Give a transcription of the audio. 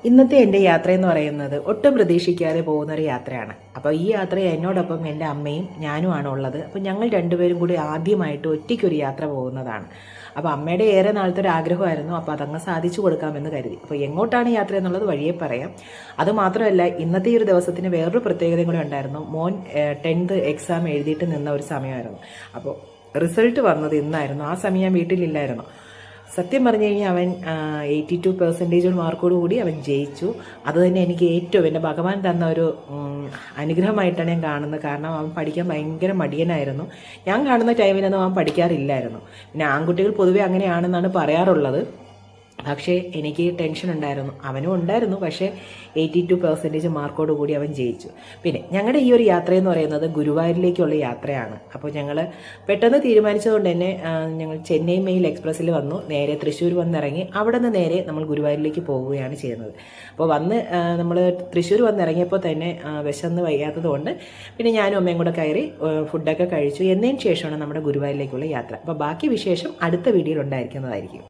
ഇന്നത്തെ എൻ്റെ യാത്ര എന്ന് പറയുന്നത് ഒട്ടും പ്രതീക്ഷിക്കാതെ പോകുന്നൊരു യാത്രയാണ്. അപ്പോൾ ഈ യാത്ര എന്നോടൊപ്പം എൻ്റെ അമ്മയും ഞാനുമാണ് ഉള്ളത്. അപ്പോൾ ഞങ്ങൾ രണ്ടുപേരും കൂടി ആദ്യമായിട്ട് ഒറ്റയ്ക്കൊരു യാത്ര പോകുന്നതാണ്. അപ്പോൾ അമ്മയുടെ ഏറെ നാളത്തെ ഒരു ആഗ്രഹമായിരുന്നു. അപ്പോൾ അതങ്ങ് സാധിച്ചു കൊടുക്കാമെന്ന് കരുതി. അപ്പോൾ എങ്ങോട്ടാണ് യാത്ര എന്നുള്ളത് വഴിയെ പറയാം. അതുമാത്രമല്ല, ഇന്നത്തെ ഈ ഒരു ദിവസത്തിന് വേറൊരു പ്രത്യേകതയും കൂടി ഉണ്ടായിരുന്നു. മോൻ 10th എക്സാം എഴുതിയിട്ട് നിന്ന ഒരു സമയമായിരുന്നു. അപ്പോൾ റിസൾട്ട് വന്നത് ഇന്നായിരുന്നു. ആ സമയം ഞാൻ വീട്ടിലില്ലായിരുന്നു. സത്യം പറഞ്ഞു കഴിഞ്ഞാൽ അവൻ 82% മാർക്കോട് കൂടി അവൻ ജയിച്ചു. അതുതന്നെ എനിക്ക് ഏറ്റവും എൻ്റെ ഭഗവാൻ തന്ന ഒരു അനുഗ്രഹമായിട്ടാണ് ഞാൻ കാണുന്നത്. കാരണം അവൻ പഠിക്കാൻ ഭയങ്കര മടിയനായിരുന്നു. ഞാൻ കാണുന്ന ടൈമിലൊന്നും അവൻ പഠിക്കാറില്ലായിരുന്നു. പിന്നെ ആൺകുട്ടികൾ പൊതുവെ അങ്ങനെയാണെന്നാണ് പറയാറുള്ളത്. പക്ഷേ എനിക്ക് ടെൻഷൻ ഉണ്ടായിരുന്നു, അവനും ഉണ്ടായിരുന്നു. പക്ഷേ 82% മാർക്കോട് കൂടി അവൻ ജയിച്ചു. പിന്നെ ഞങ്ങളുടെ ഈ ഒരു യാത്രയെന്ന് പറയുന്നത് ഗുരുവായൂരിലേക്കുള്ള യാത്രയാണ്. അപ്പോൾ ഞങ്ങൾ പെട്ടെന്ന് തീരുമാനിച്ചതുകൊണ്ട് തന്നെ ഞങ്ങൾ ചെന്നൈ മെയിൽ എക്സ്പ്രസ്സിൽ വന്നു. നേരെ തൃശ്ശൂർ വന്നിറങ്ങി അവിടെ നിന്ന് നേരെ നമ്മൾ ഗുരുവായൂരിലേക്ക് പോവുകയാണ് ചെയ്യുന്നത്. അപ്പോൾ നമ്മൾ തൃശ്ശൂർ വന്നിറങ്ങിയപ്പോൾ തന്നെ വിശന്ന് വയ്യാത്തത് കൊണ്ട് പിന്നെ ഞാനും അമ്മയും കൂടെ കയറി ഫുഡൊക്കെ കഴിച്ചു. എന്നതിന് ശേഷമാണ് നമ്മുടെ ഗുരുവായൂരിലേക്കുള്ള യാത്ര. അപ്പോൾ ബാക്കി വിശേഷം അടുത്ത വീഡിയോയിൽ ഉണ്ടായിരിക്കുന്നതായിരിക്കും.